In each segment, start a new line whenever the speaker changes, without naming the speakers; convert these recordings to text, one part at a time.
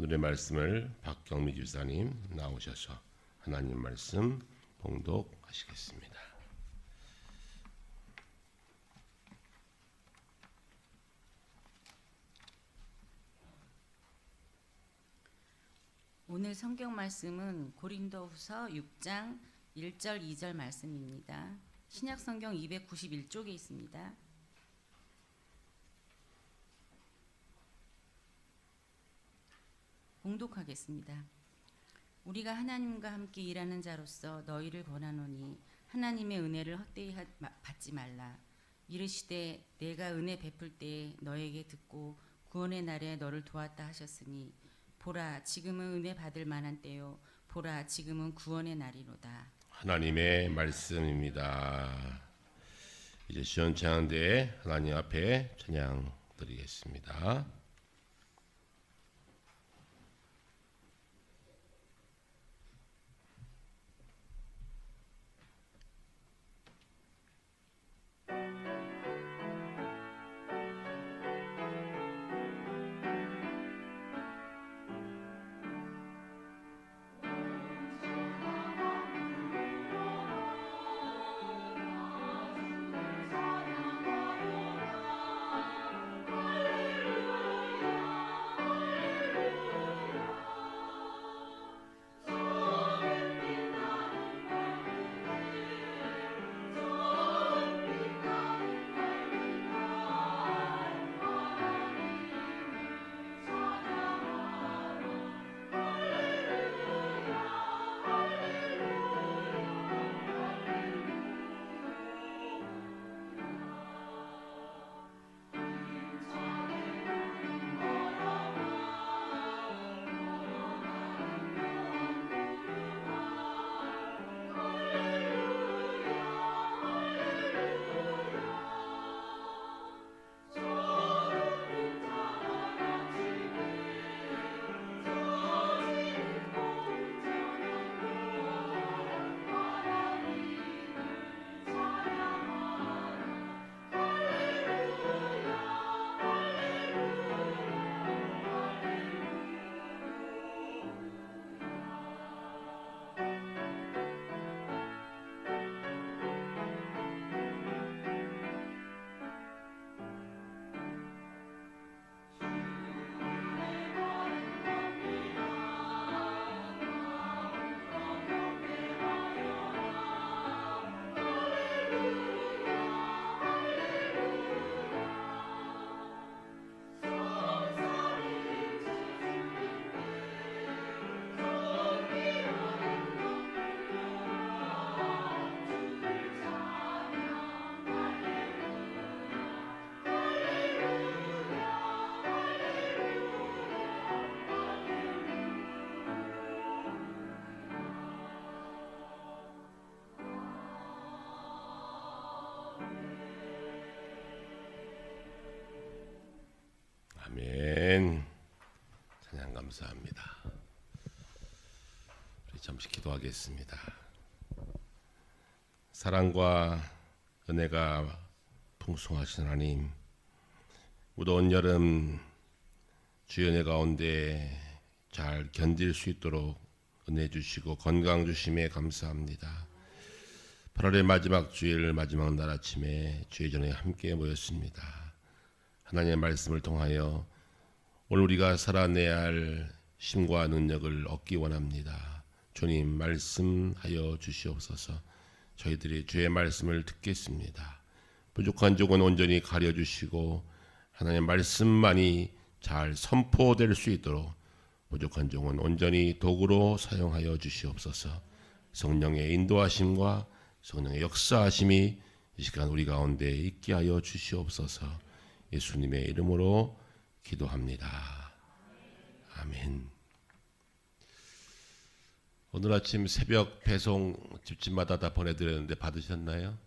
오늘의 말씀을 박경미 집사님 나오셔서 하나님 말씀 봉독하시겠습니다.
오늘 성경 말씀은 고린도후서 6장 1절 2절 말씀입니다. 신약 성경 291쪽에 있습니다. 봉독하겠습니다. 우리가 하나님과 함께 일하는 자로서 너희를 권하노니 하나님의 은혜를 헛되이 받지 말라. 이르시되 내가 은혜 베풀 때에 너에게 듣고 구원의 날에 너를 도왔다 하셨으니 보라 지금은 은혜 받을 만한 때요 보라 지금은 구원의 날이로다.
하나님의 말씀입니다. 이제 시원찮은데 하나님 앞에 찬양 드리겠습니다. 아멘. 찬양 감사합니다. 우리 잠시 기도하겠습니다. 사랑과 은혜가 풍성하신 하나님, 무더운 여름 주의 은혜 가운데 잘 견딜 수 있도록 은혜 주시고 건강 주심에 감사합니다. 8월의 마지막 주일 마지막 날 아침에 주의 전에 함께 모였습니다. 하나님의 말씀을 통하여 오늘 우리가 살아내야 할 힘과 능력을 얻기 원합니다. 주님 말씀하여 주시옵소서. 저희들이 주의 말씀을 듣겠습니다. 부족한 쪽은 온전히 가려주시고 하나님의 말씀만이 잘 선포될 수 있도록 부족한 쪽은 온전히 도구로 사용하여 주시옵소서. 성령의 인도하심과 성령의 역사하심이 이 시간 우리 가운데 있게 하여 주시옵소서. 예수님의 이름으로 기도합니다. 아멘. 오늘 아침 새벽 배송 집집마다 다 보내드렸는데 받으셨나요?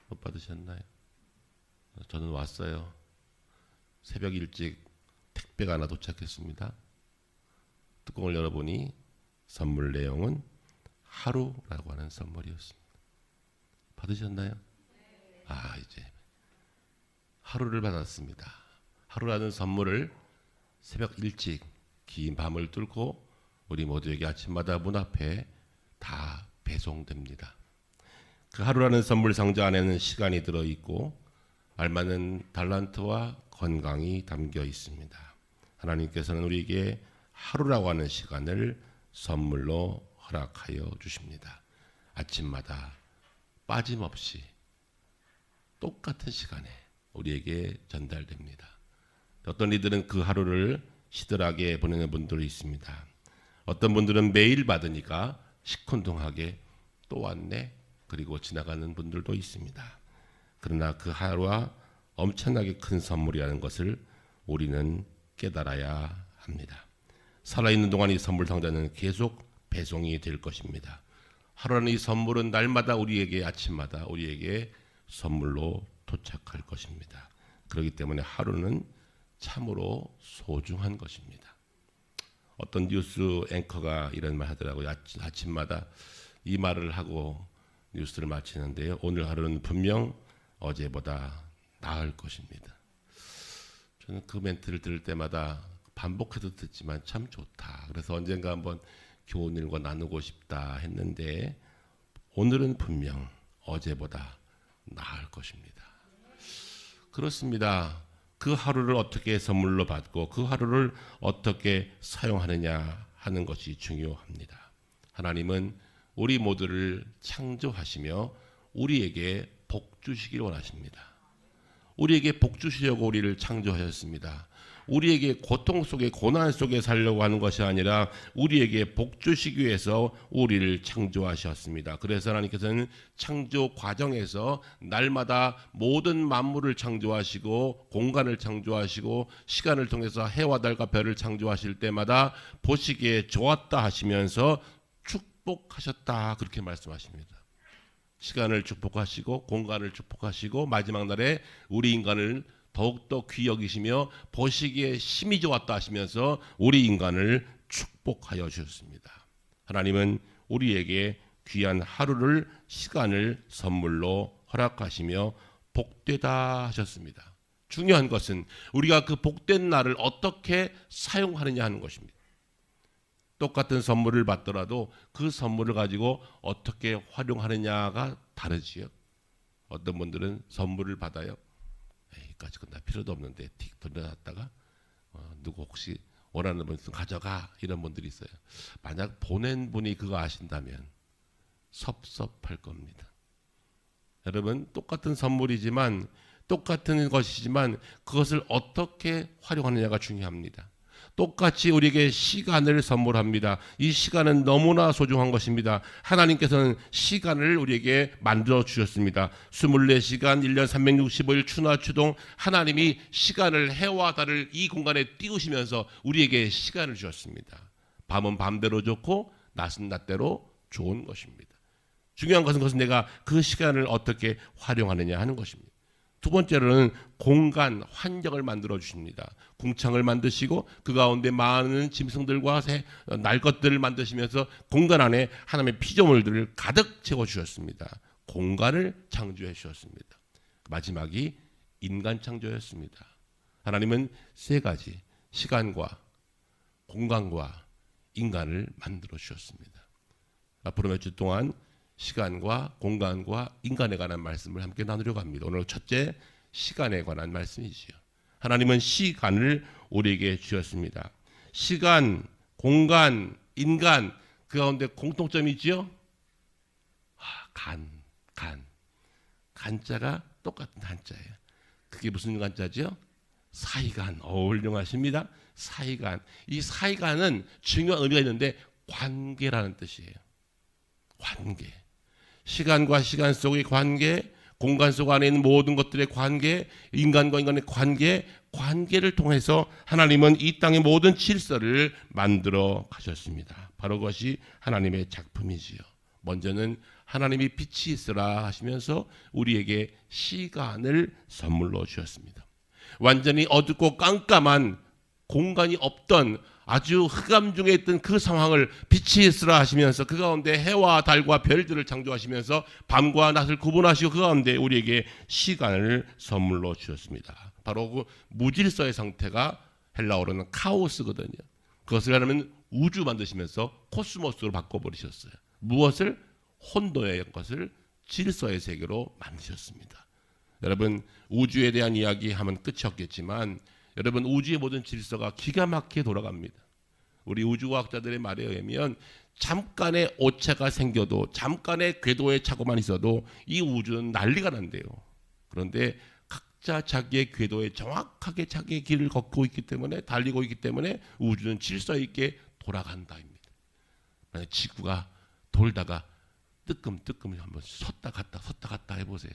못 받으셨나요? 저는 왔어요. 새벽 일찍 택배가 하나 도착했습니다. 뚜껑을 열어보니 선물 내용은 하루라고 하는 선물이었습니다. 받으셨나요? 아, 이제 하루를 받았습니다. 하루라는 선물을 새벽 일찍 긴 밤을 뚫고 우리 모두에게 아침마다 문 앞에 다 배송됩니다. 그 하루라는 선물 상자 안에는 시간이 들어있고 알맞는 달란트와 건강이 담겨 있습니다. 하나님께서는 우리에게 하루라고 하는 시간을 선물로 허락하여 주십니다. 아침마다 빠짐없이 똑같은 시간에 우리에게 전달됩니다. 어떤 이들은 그 하루를 시들하게 보내는 분들이 있습니다. 어떤 분들은 매일 받으니까 시큰둥하게 또 왔네 그리고 지나가는 분들도 있습니다. 그러나 그 하루와 엄청나게 큰 선물이라는 것을 우리는 깨달아야 합니다. 살아있는 동안 이 선물 상자는 계속 배송이 될 것입니다. 하루라는 이 선물은 날마다 우리에게 아침마다 우리에게 선물로 도착할 것입니다. 그렇기 때문에 하루는 참으로 소중한 것입니다. 어떤 뉴스 앵커가 이런 말 하더라고요. 아침마다 이 말을 하고 뉴스를 마치는데요. 오늘 하루는 분명 어제보다 나을 것입니다. 저는 그 멘트를 들을 때마다 반복해서 듣지만 참 좋다. 그래서 언젠가 한번 교훈일과 나누고 싶다 했는데 오늘은 분명 어제보다 나을 것입니다. 그렇습니다. 그 하루를 어떻게 선물로 받고 그 하루를 어떻게 사용하느냐 하는 것이 중요합니다. 하나님은 우리 모두를 창조하시며 우리에게 복 주시길 원하십니다. 우리에게 복 주시려고 우리를 창조하셨습니다. 우리에게 고통 속에 고난 속에 살려고 하는 것이 아니라 우리에게 복 주시기 위해서 우리를 창조하셨습니다. 그래서 하나님께서는 창조 과정에서 날마다 모든 만물을 창조하시고 공간을 창조하시고 시간을 통해서 해와 달과 별을 창조하실 때마다 보시기에 좋았다 하시면서 축복하셨다 그렇게 말씀하십니다. 시간을 축복하시고 공간을 축복하시고 마지막 날에 우리 인간을 더욱더 귀히 여기시며 보시기에 심히 좋았다 하시면서 우리 인간을 축복하여 주셨습니다. 하나님은 우리에게 귀한 하루를 시간을 선물로 허락하시며 복되다 하셨습니다. 중요한 것은 우리가 그 복된 날을 어떻게 사용하느냐 하는 것입니다. 똑같은 선물을 받더라도 그 선물을 가지고 어떻게 활용하느냐가 다르지요. 어떤 분들은 선물을 받아요. 에이까지 나 필요도 없는데 틱 던져놨다가 누구 혹시 원하는 분 있으면 가져가 이런 분들이 있어요. 만약 보낸 분이 그거 아신다면 섭섭할 겁니다. 여러분 똑같은 선물이지만 똑같은 것이지만 그것을 어떻게 활용하느냐가 중요합니다. 똑같이 우리에게 시간을 선물합니다. 이 시간은 너무나 소중한 것입니다. 하나님께서는 시간을 우리에게 만들어 주셨습니다. 24시간 1년 365일 추나 추동 하나님이 시간을 해와 달을 이 공간에 띄우시면서 우리에게 시간을 주셨습니다. 밤은 밤대로 좋고 낮은 낮대로 좋은 것입니다. 중요한 것은 내가 그 시간을 어떻게 활용하느냐 하는 것입니다. 두 번째로는 공간, 환경을 만들어 주십니다. 궁창을 만드시고 그 가운데 많은 짐승들과 날 것들을 만드시면서 공간 안에 하나님의 피조물들을 가득 채워 주셨습니다. 공간을 창조해 주셨습니다. 마지막이 인간 창조였습니다. 하나님은 세 가지 시간과 공간과 인간을 만들어 주셨습니다. 앞으로 몇 주 동안 시간과 공간과 인간에 관한 말씀을 함께 나누려고 합니다. 오늘 첫째 시간에 관한 말씀이지요. 하나님은 시간을 우리에게 주셨습니다. 시간, 공간, 인간 그 가운데 공통점이 있지요. 간자가 똑같은 한자예요. 그게 무슨 간자죠? 사이간. 훌륭하십니다. 사이간. 이 사이간은 중요한 의미가 있는데 관계라는 뜻이에요. 관계. 시간과 시간 속의 관계, 공간 속 안에 있는 모든 것들의 관계, 인간과 인간의 관계를 통해서 하나님은 이 땅의 모든 질서를 만들어 가셨습니다. 바로 그것이 하나님의 작품이지요. 먼저는 하나님이 빛이 있으라 하시면서 우리에게 시간을 선물로 주셨습니다. 완전히 어둡고 깜깜한 공간이 없던 아주 흑암 중에 있던 그 상황을 빛이 있으라 하시면서 그 가운데 해와 달과 별들을 창조하시면서 밤과 낮을 구분하시고 그 가운데 우리에게 시간을 선물로 주셨습니다. 바로 그 무질서의 상태가 헬라어로는 카오스거든요. 그것을 하려면 우주 만드시면서 코스모스로 바꿔버리셨어요. 무엇을? 혼돈의 것을 질서의 세계로 만드셨습니다. 여러분, 우주에 대한 이야기하면 끝이 없겠지만 여러분, 우주의 모든 질서가 기가 막히게 돌아갑니다. 우리 우주과학자들의 말에 의하면 잠깐의 오차가 생겨도, 잠깐의 궤도의 착오만 있어도 이 우주는 난리가 난대요. 그런데 각자 자기의 궤도에 정확하게 자기의 길을 걷고 있기 때문에, 달리고 있기 때문에 우주는 질서 있게 돌아간다입니다. 만약 지구가 돌다가 뜨끔뜨끔 한번 섰다 갔다 해보세요.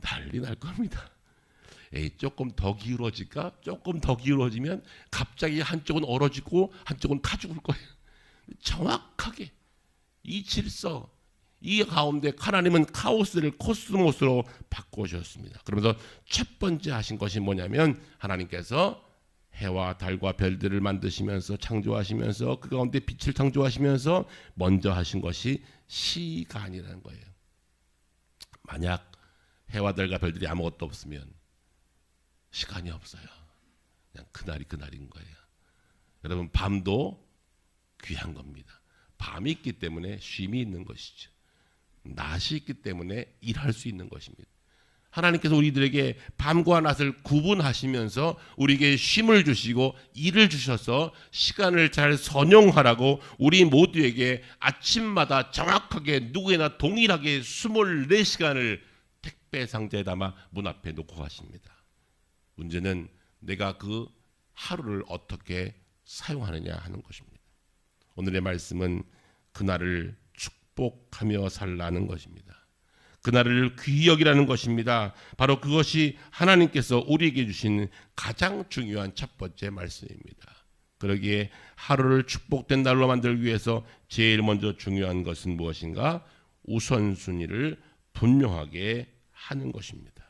난리 날 겁니다. 조금 더 기울어질까? 조금 더 기울어지면 갑자기 한쪽은 얼어지고 한쪽은 타 죽을 거예요. 정확하게 이 질서, 이 가운데 하나님은 카오스를 코스모스로 바꾸셨습니다. 그러면서 첫 번째 하신 것이 뭐냐면, 하나님께서 해와 달과 별들을 만드시면서, 창조하시면서, 그 가운데 빛을 창조하시면서 먼저 하신 것이 시간이라는 거예요. 만약 해와 달과 별들이 아무것도 없으면 시간이 없어요. 그냥 그날이 그날인 거예요. 여러분, 밤도 귀한 겁니다. 밤이 있기 때문에 쉼이 있는 것이죠. 낮이 있기 때문에 일할 수 있는 것입니다. 하나님께서 우리들에게 밤과 낮을 구분하시면서 우리에게 쉼을 주시고 일을 주셔서 시간을 잘 선용하라고 우리 모두에게 아침마다 정확하게 누구에나 동일하게 24시간을 택배 상자에 담아 문 앞에 놓고 가십니다. 문제는 내가 그 하루를 어떻게 사용하느냐 하는 것입니다. 오늘의 말씀은 그날을 축복하며 살라는 것입니다. 그날을 귀히 여기라는 것입니다. 바로 그것이 하나님께서 우리에게 주신 가장 중요한 첫 번째 말씀입니다. 그러기에 하루를 축복된 날로 만들기 위해서 제일 먼저 중요한 것은 무엇인가? 우선순위를 분명하게 하는 것입니다.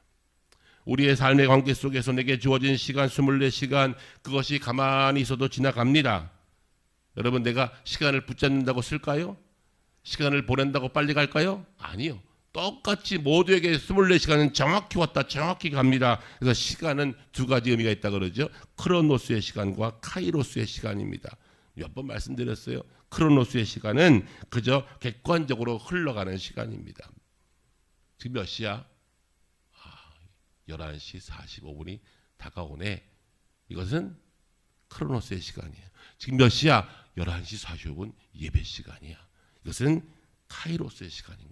우리의 삶의 관계 속에서 내게 주어진 시간 24시간, 그것이 가만히 있어도 지나갑니다. 여러분, 내가 시간을 붙잡는다고 쓸까요? 시간을 보낸다고 빨리 갈까요? 아니요. 똑같이 모두에게 24시간은 정확히 왔다 정확히 갑니다. 그래서 시간은 두 가지 의미가 있다 그러죠. 크로노스의 시간과 카이로스의 시간입니다. 몇 번 말씀드렸어요. 크로노스의 시간은 그저 객관적으로 흘러가는 시간입니다. 지금 몇 시야? 11시 45분이 다가오네. 이것은 크로노스의 시간이에요. 지금 몇 시야? 11시 45분 예배 시간이야. 이것은 카이로스의 시간인 거예요.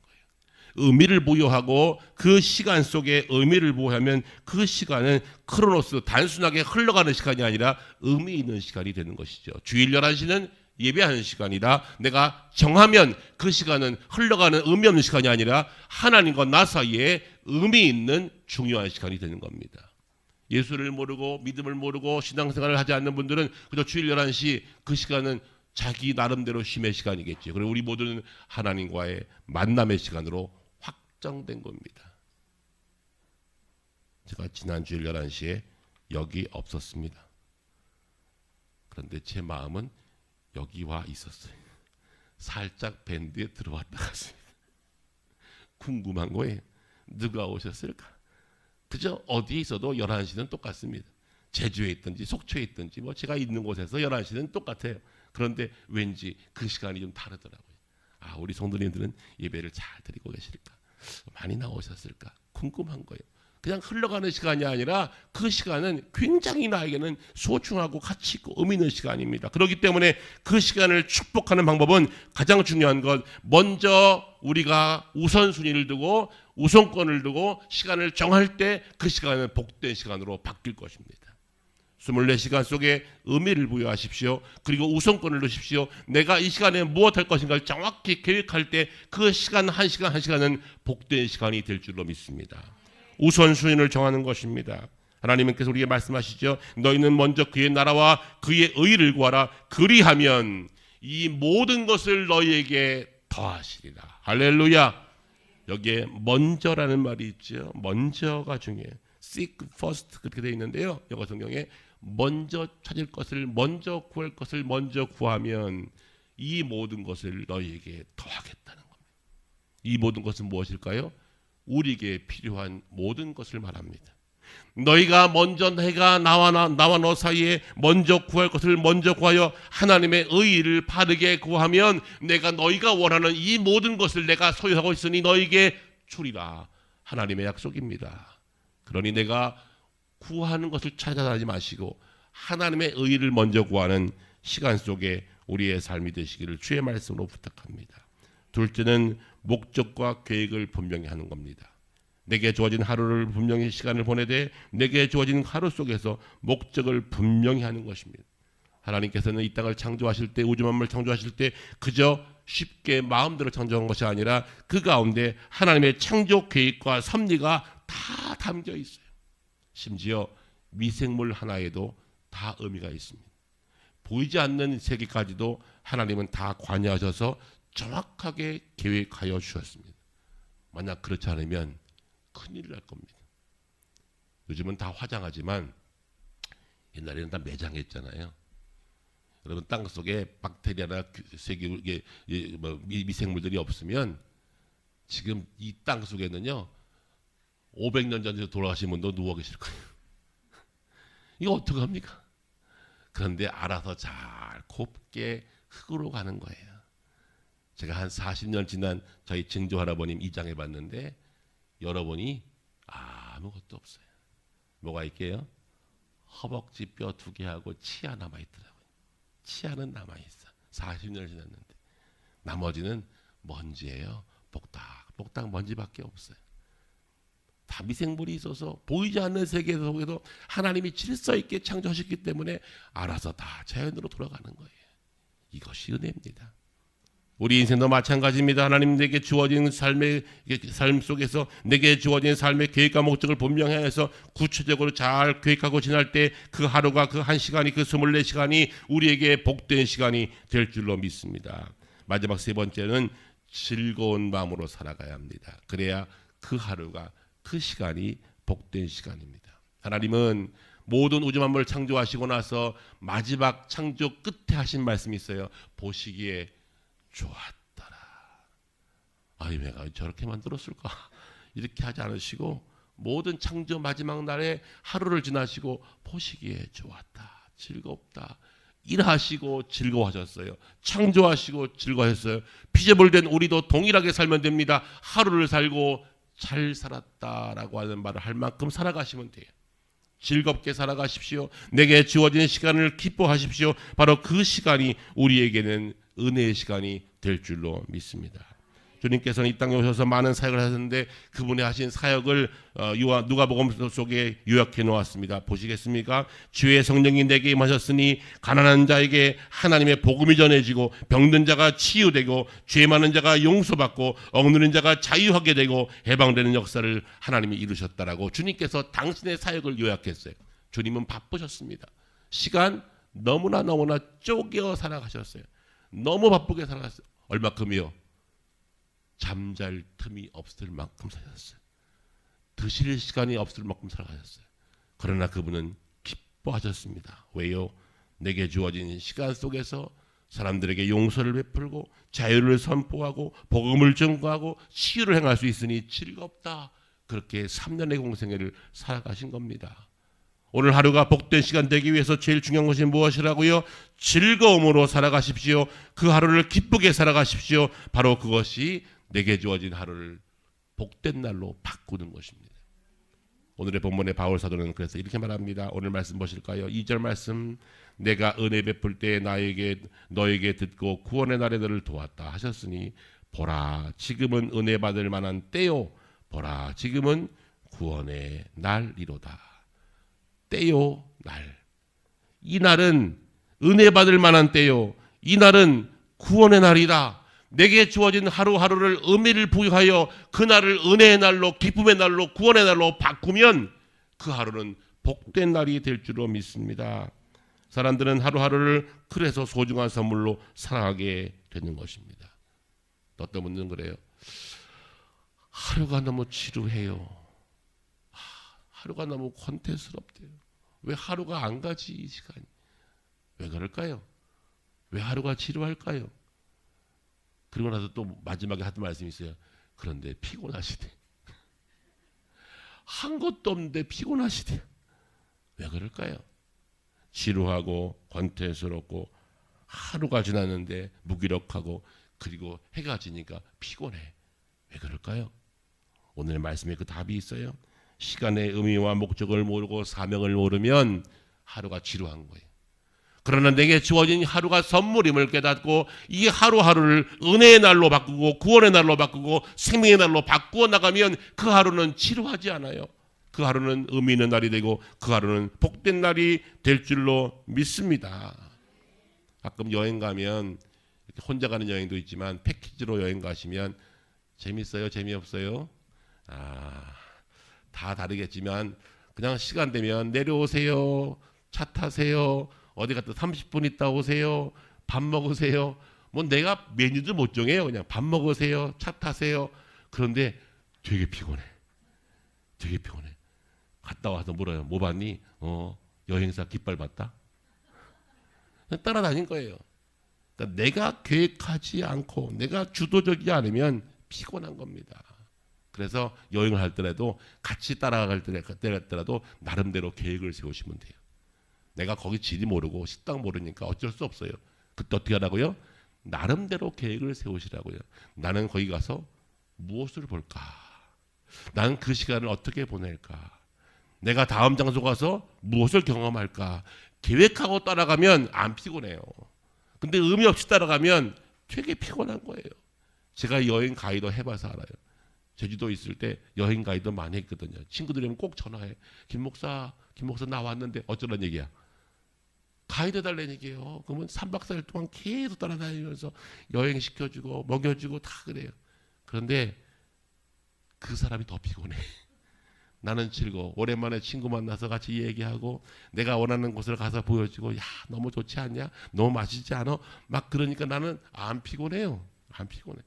의미를 부여하고 그 시간 속에 의미를 부여하면 그 시간은 크로노스, 단순하게 흘러가는 시간이 아니라 의미 있는 시간이 되는 것이죠. 주일 11시는 예배하는 시간이다. 내가 정하면 그 시간은 흘러가는 의미 없는 시간이 아니라 하나님과 나 사이에 의미 있는 중요한 시간이 되는 겁니다. 예수를 모르고 믿음을 모르고 신앙생활을 하지 않는 분들은 그저 주일 11시 그 시간은 자기 나름대로 쉼의 시간이겠죠. 그리고 우리 모두는 하나님과의 만남의 시간으로 확정된 겁니다. 제가 지난 주일 11시에 여기 없었습니다. 그런데 제 마음은 여기 와 있었어요. 살짝 밴드에 들어왔다 갔습니다. 궁금한 거예요. 누가 오셨을까? 그저 어디에 있어도 11시는 똑같습니다. 제주에 있든지 속초에 있든지 뭐 제가 있는 곳에서 11시는 똑같아요. 그런데 왠지 그 시간이 좀 다르더라고요. 우리 성도님들은 예배를 잘 드리고 계실까? 많이 나오셨을까? 궁금한 거예요. 그냥 흘러가는 시간이 아니라 그 시간은 굉장히 나에게는 소중하고 가치 있고 의미 있는 시간입니다. 그렇기 때문에 그 시간을 축복하는 방법은 가장 중요한 것, 먼저 우리가 우선순위를 두고 우선권을 두고 시간을 정할 때 그 시간은 복된 시간으로 바뀔 것입니다. 24시간 속에 의미를 부여하십시오. 그리고 우선권을 두십시오. 내가 이 시간에 무엇 할 것인가를 정확히 계획할 때 그 시간 한 시간 한 시간은 복된 시간이 될 줄로 믿습니다. 우선순위를 정하는 것입니다. 하나님께서 우리에게 말씀하시죠. 너희는 먼저 그의 나라와 그의 의를 구하라. 그리하면 이 모든 것을 너희에게 더하시리라. 할렐루야. 여기에 먼저라는 말이 있죠. 먼저가 중요해요. Seek first 그렇게 되어 있는데요. 영어 성경에 먼저 찾을 것을, 먼저 구할 것을 먼저 구하면 이 모든 것을 너희에게 더하겠다는 겁니다. 이 모든 것은 무엇일까요? 우리에게 필요한 모든 것을 말합니다. 너희가 먼저 내가 나와 너 사이에 먼저 구할 것을 먼저 구하여 하나님의 의의를 바르게 구하면 내가 너희가 원하는 이 모든 것을 내가 소유하고 있으니 너희에게 주리라. 하나님의 약속입니다. 그러니 내가 구하는 것을 찾아다니지 마시고 하나님의 의의를 먼저 구하는 시간 속에 우리의 삶이 되시기를 주의 말씀으로 부탁합니다. 둘째는 목적과 계획을 분명히 하는 겁니다. 내게 주어진 하루를 분명히 시간을 보내되 내게 주어진 하루 속에서 목적을 분명히 하는 것입니다. 하나님께서는 이 땅을 창조하실 때, 우주 만물을 창조하실 때 그저 쉽게 마음대로 창조한 것이 아니라 그 가운데 하나님의 창조 계획과 섭리가 다 담겨 있어요. 심지어 미생물 하나에도 다 의미가 있습니다. 보이지 않는 세계까지도 하나님은 다 관여하셔서 정확하게 계획하여 주셨습니다. 만약 그렇지 않으면 큰일 날 겁니다. 요즘은 다 화장하지만 옛날에는 다 매장했잖아요. 여러분 땅 속에 박테리아나 세계 미생물들이 없으면 지금 이 땅 속에는요 500년 전에 돌아가신 분도 누워 계실 거예요. 이거 어떡합니까? 그런데 알아서 잘 곱게 흙으로 가는 거예요. 제가 한 40년 지난 저희 증조 할아버님 입장해 봤는데 열어보니 아무것도 없어요. 뭐가 있게요? 허벅지 뼈 2개하고 치아 남아있더라고요. 치아는 남아있어. 40년을 지났는데 나머지는 먼지예요. 복닥 먼지밖에 없어요. 다 미생물이 있어서 보이지 않는 세계 속에서 하나님이 질서 있게 창조하셨기 때문에 알아서 다 자연으로 돌아가는 거예요. 이것이 은혜입니다. 우리 인생도 마찬가지입니다. 하나님 내게 주어진 삶 속에서 내게 주어진 삶의 계획과 목적을 분명히 해서 구체적으로 잘 계획하고 지날 때 그 하루가 그 1시간이 그 24시간이 우리에게 복된 시간이 될 줄로 믿습니다. 마지막 세 번째는 즐거운 마음으로 살아가야 합니다. 그래야 그 하루가 그 시간이 복된 시간입니다. 하나님은 모든 우주 만물을 창조하시고 나서 마지막 창조 끝에 하신 말씀이 있어요. 보시기에 좋았더라. 아니 내가 저렇게 만들었을까? 이렇게 하지 않으시고 모든 창조 마지막 날에 하루를 지나시고 보시기에 좋았다, 즐겁다. 일하시고 즐거워하셨어요. 창조하시고 즐거워했어요. 피조물된 우리도 동일하게 살면 됩니다. 하루를 살고 잘 살았다라고 하는 말을 할 만큼 살아가시면 돼요. 즐겁게 살아가십시오. 내게 주어진 시간을 기뻐하십시오. 바로 그 시간이 우리에게는 은혜의 시간이 될 줄로 믿습니다. 주님께서는 이 땅에 오셔서 많은 사역을 하셨는데 그분이 하신 사역을 누가복음 속에 요약해 놓았습니다. 보시겠습니까? 주의 성령이 내게 임하셨으니 가난한 자에게 하나님의 복음이 전해지고 병든 자가 치유되고 죄 많은 자가 용서받고 억누른 자가 자유하게 되고 해방되는 역사를 하나님이 이루셨다라고 주님께서 당신의 사역을 요약했어요. 주님은 바쁘셨습니다. 시간 너무나 쪼개어 살아가셨어요. 너무 바쁘게 살아갔어요. 얼마큼이요? 잠잘 틈이 없을 만큼 사셨어요. 드실 시간이 없을 만큼 살아가셨어요. 그러나 그분은 기뻐하셨습니다. 왜요? 내게 주어진 시간 속에서 사람들에게 용서를 베풀고 자유를 선포하고 복음을 전가하고 치유를 행할 수 있으니 즐겁다. 그렇게 3년의 공생애를 살아가신 겁니다. 오늘 하루가 복된 시간 되기 위해서 제일 중요한 것이 무엇이라고요? 즐거움으로 살아가십시오. 그 하루를 기쁘게 살아가십시오. 바로 그것이 내게 주어진 하루를 복된 날로 바꾸는 것입니다. 오늘의 본문의 바울 사도는 그래서 이렇게 말합니다. 오늘 말씀 보실까요? 2절 말씀. 내가 은혜 베풀 때 너에게 듣고 구원의 날에 너를 도왔다 하셨으니 보라 지금은 은혜 받을 만한 때요. 보라 지금은 구원의 날이로다. 때요 날. 이 날은 은혜 받을 만한 때요. 이 날은 구원의 날이다. 내게 주어진 하루하루를 의미를 부여하여 그 날을 은혜의 날로 기쁨의 날로 구원의 날로 바꾸면 그 하루는 복된 날이 될 줄로 믿습니다. 사람들은 하루하루를 그래서 소중한 선물로 살아가게 되는 것입니다. 어떤 분들은 그래요. 하루가 너무 지루해요. 하루가 너무 권태스럽대요. 왜 하루가 안 가지 이 시간이? 왜 그럴까요? 왜 하루가 지루할까요? 그리고 나서 또 마지막에 하던 말씀이 있어요. 그런데 피곤하시대. 한 것도 없는데 피곤하시대요. 왜 그럴까요? 지루하고 권태스럽고 하루가 지났는데 무기력하고 그리고 해가 지니까 피곤해. 왜 그럴까요? 오늘 말씀에 그 답이 있어요. 시간의 의미와 목적을 모르고 사명을 모르면 하루가 지루한 거예요. 그러나 내게 주어진 하루가 선물임을 깨닫고 이 하루하루를 은혜의 날로 바꾸고 구원의 날로 바꾸고 생명의 날로 바꾸어 나가면 그 하루는 지루하지 않아요. 그 하루는 의미 있는 날이 되고 그 하루는 복된 날이 될 줄로 믿습니다. 가끔 여행 가면 혼자 가는 여행도 있지만 패키지로 여행 가시면 재밌어요? 재미없어요? 다 다르겠지만 그냥 시간 되면 내려오세요. 차 타세요. 어디 갔다 30분 있다 오세요. 밥 먹으세요. 뭐 내가 메뉴도 못 정해요. 그냥 밥 먹으세요. 차 타세요. 그런데 되게 피곤해. 되게 피곤해. 갔다 와서 물어요. 뭐 봤니? 여행사 깃발 봤다? 따라다닌 거예요. 그러니까 내가 계획하지 않고 내가 주도적이지 않으면 피곤한 겁니다. 그래서 여행을 할 때라도 같이 따라갈 때라도 나름대로 계획을 세우시면 돼요. 내가 거기 지리 모르고 식당 모르니까 어쩔 수 없어요. 그때 어떻게 하라고요? 나름대로 계획을 세우시라고요. 나는 거기 가서 무엇을 볼까? 나는 그 시간을 어떻게 보낼까? 내가 다음 장소 가서 무엇을 경험할까? 계획하고 따라가면 안 피곤해요. 근데 의미 없이 따라가면 되게 피곤한 거예요. 제가 여행 가이드 해봐서 알아요. 제주도 있을 때 여행 가이드 많이 했거든요. 친구들이면 꼭 전화해. 김 목사 나 왔는데 어쩌란 얘기야? 가이드 달라는 얘기예요. 그러면 3박 4일 동안 계속 따라다니면서 여행 시켜주고 먹여주고 다 그래요. 그런데 그 사람이 더 피곤해. 나는 즐거워. 오랜만에 친구 만나서 같이 얘기하고 내가 원하는 곳을 가서 보여주고 야 너무 좋지 않냐? 너무 맛있지 않아? 막 그러니까 나는 안 피곤해요. 안 피곤해.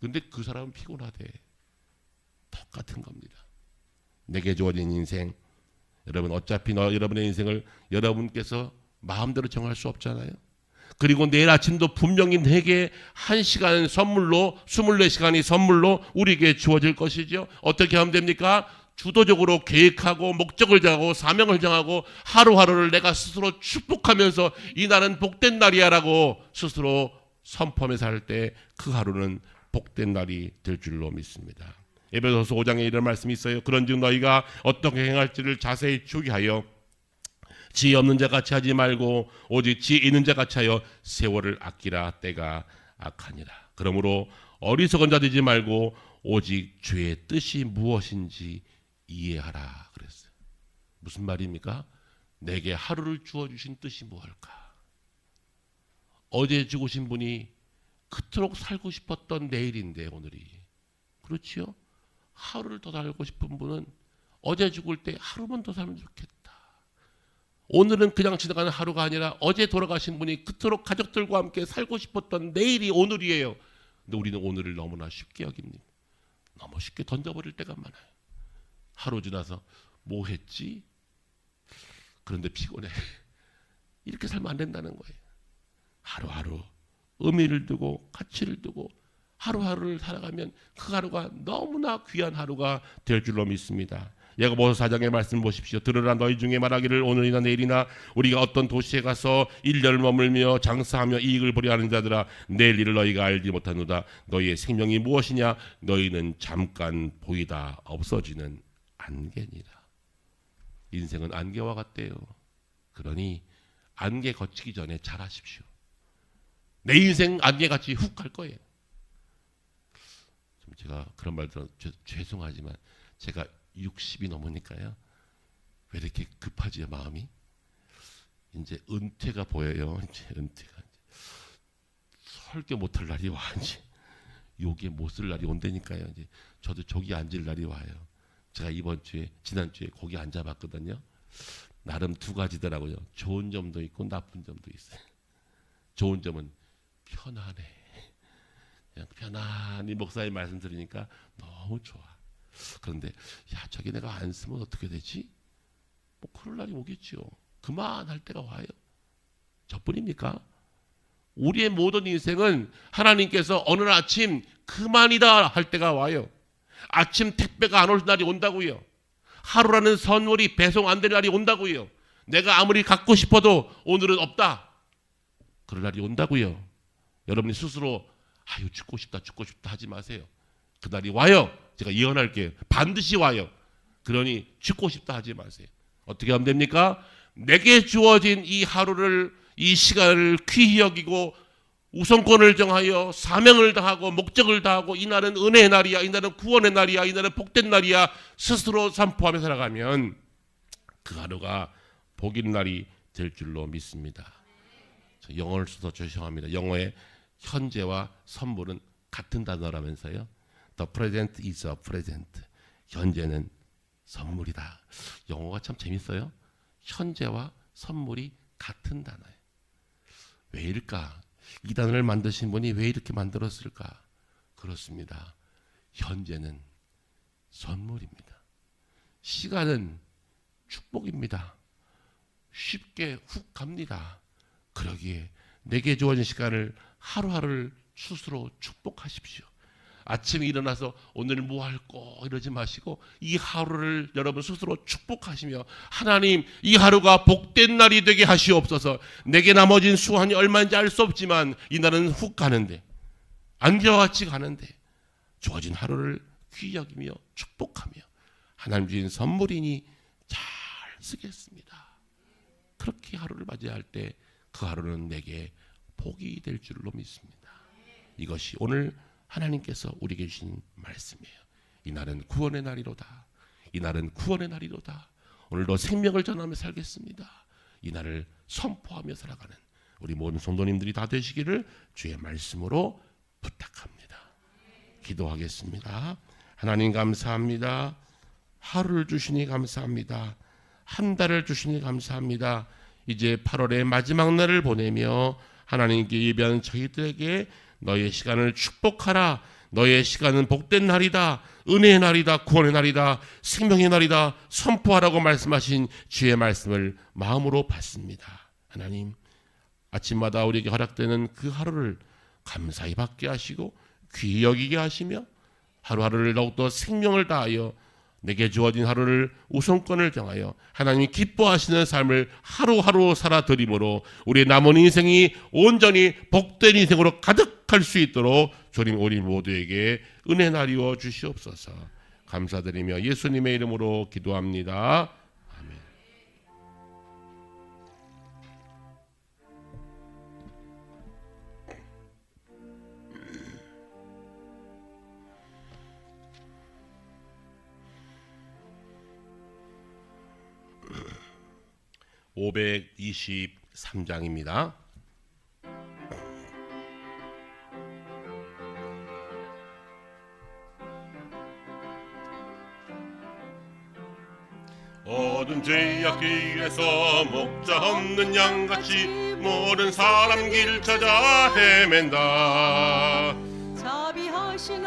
근데 그 사람은 피곤하대. 똑같은 겁니다. 내게 주어진 인생 여러분 어차피 여러분의 인생을 여러분께서 마음대로 정할 수 없잖아요. 그리고 내일 아침도 분명히 내게 1시간 선물로 24시간이 선물로 우리에게 주어질 것이죠. 어떻게 하면 됩니까? 주도적으로 계획하고 목적을 정하고 사명을 정하고 하루하루를 내가 스스로 축복하면서 이 날은 복된 날이야 라고 스스로 선포하며 살 때 그 하루는 복된 날이 될 줄로 믿습니다. 에베소서 5장에 이런 말씀이 있어요. 그런즉 너희가 어떻게 행할지를 자세히 주의하여 지혜 없는 자 같이 하지 말고 오직 지혜 있는 자 같이 하여 세월을 아끼라. 때가 악하니라. 그러므로 어리석은 자 되지 말고 오직 주의 뜻이 무엇인지 이해하라 그랬어요. 무슨 말입니까? 내게 하루를 주어주신 뜻이 무엇일까? 어제 죽으신 분이 그토록 살고 싶었던 내일인데 오늘이. 그렇지요? 하루를 더 살고 싶은 분은 어제 죽을 때 하루만 더 살면 좋겠다. 오늘은 그냥 지나가는 하루가 아니라 어제 돌아가신 분이 그토록 가족들과 함께 살고 싶었던 내일이 오늘이에요. 근데 우리는 오늘을 너무나 쉽게 여깁니다. 너무 쉽게 던져버릴 때가 많아요. 하루 지나서 뭐 했지? 그런데 피곤해. 이렇게 살면 안 된다는 거예요. 하루하루 의미를 두고 가치를 두고 하루하루를 살아가면 그 하루가 너무나 귀한 하루가 될 줄로 믿습니다. 야고보서 4장의 말씀을 보십시오. 들으라 너희 중에 말하기를 오늘이나 내일이나 우리가 어떤 도시에 가서 1년을 머물며 장사하며 이익을 보려 하는 자들아 내일 일을 너희가 알지 못하노다. 너희의 생명이 무엇이냐? 너희는 잠깐 보이다 없어지는 안개니라. 인생은 안개와 같대요. 그러니 안개 거치기 전에 잘하십시오. 내 인생 안개같이 훅 갈 거예요. 좀 제가 그런 말 들어 죄송하지만 제가 60이 넘으니까요. 왜 이렇게 급하지요 마음이? 이제 은퇴가 보여요. 이제 은퇴가 설교 못할 날이 와. 이제 요게 못 쓸 날이 온다니까요. 이제 저도 저기 앉을 날이 와요. 제가 지난주에 거기 앉아봤거든요. 나름 두 가지더라고요. 좋은 점도 있고 나쁜 점도 있어요. 좋은 점은 편안해. 그냥 편안히 목사님 말씀 들으니까 너무 좋아. 그런데 야 저기 내가 안 쓰면 어떻게 되지? 뭐 그럴 날이 오겠죠. 그만할 때가 와요. 저뿐입니까? 우리의 모든 인생은 하나님께서 어느 아침 그만이다 할 때가 와요. 아침 택배가 안 올 날이 온다고요. 하루라는 선물이 배송 안 되는 날이 온다고요. 내가 아무리 갖고 싶어도 오늘은 없다. 그런 날이 온다고요. 여러분이 스스로 아유 죽고 싶다 하지 마세요. 그날이 와요. 제가 예언할게요. 반드시 와요. 그러니 죽고 싶다 하지 마세요. 어떻게 하면 됩니까? 내게 주어진 이 하루를, 이 시간을 귀히 여기고 우선권을 정하여 사명을 다하고 목적을 다하고 이날은 은혜의 날이야, 이날은 구원의 날이야, 이날은 복된 날이야 스스로 선포하며 살아가면 그 하루가 복인 날이 될 줄로 믿습니다. 영어를 써서 죄송합니다. 영어의 현재와 선물은 같은 단어라면서요. The present is a present. 현재는 선물이다. 영어가 참 재밌어요. 현재와 선물이 같은 단어예요. 왜일까? 이 단어를 만드신 분이 왜 이렇게 만들었을까? 그렇습니다. 현재는 선물입니다. 시간은 축복입니다. 쉽게 훅 갑니다. 그러기에 내게 주어진 시간을 하루하루를 스스로 축복하십시오. 아침에 일어나서 오늘 뭐 할 거 이러지 마시고 이 하루를 여러분 스스로 축복하시며 하나님 이 하루가 복된 날이 되게 하시옵소서. 내게 남아진 수완이 얼마인지 알 수 없지만 이 날은 훅 가는데 안개와 같이 가는데 주어진 하루를 귀히 여기며 축복하며 하나님 주신 선물이니 잘 쓰겠습니다. 그렇게 하루를 맞이할 때 그 하루는 내게 복이 될 줄로 믿습니다. 이것이 오늘 하나님께서 우리에게 주신 말씀이에요. 이날은 구원의 날이로다. 이날은 구원의 날이로다. 오늘도 생명을 전하며 살겠습니다. 이날을 선포하며 살아가는 우리 모든 성도님들이 다 되시기를 주의 말씀으로 부탁합니다. 기도하겠습니다. 하나님 감사합니다. 하루를 주시니 감사합니다. 한 달을 주시니 감사합니다. 이제 8월의 마지막 날을 보내며 하나님께 예배하는 저희들에게 너의 시간을 축복하라. 너의 시간은 복된 날이다. 은혜의 날이다. 구원의 날이다. 생명의 날이다. 선포하라고 말씀하신 주의 말씀을 마음으로 받습니다. 하나님, 아침마다 우리에게 허락되는 그 하루를 감사히 받게 하시고 귀히 여기게 하시며 하루하루를 더욱더 생명을 다하여 내게 주어진 하루를 우선권을 정하여 하나님이 기뻐하시는 삶을 하루하루 살아드림으로 우리의 남은 인생이 온전히 복된 인생으로 가득할 수 있도록 주님 우리 모두에게 은혜 나리워 주시옵소서. 감사드리며 예수님의 이름으로 기도합니다. 아멘. (523장입니다) 어두운 죄악길에서 목자 없는 양같이 모든 사람 길 찾아 헤맨다.
자비하신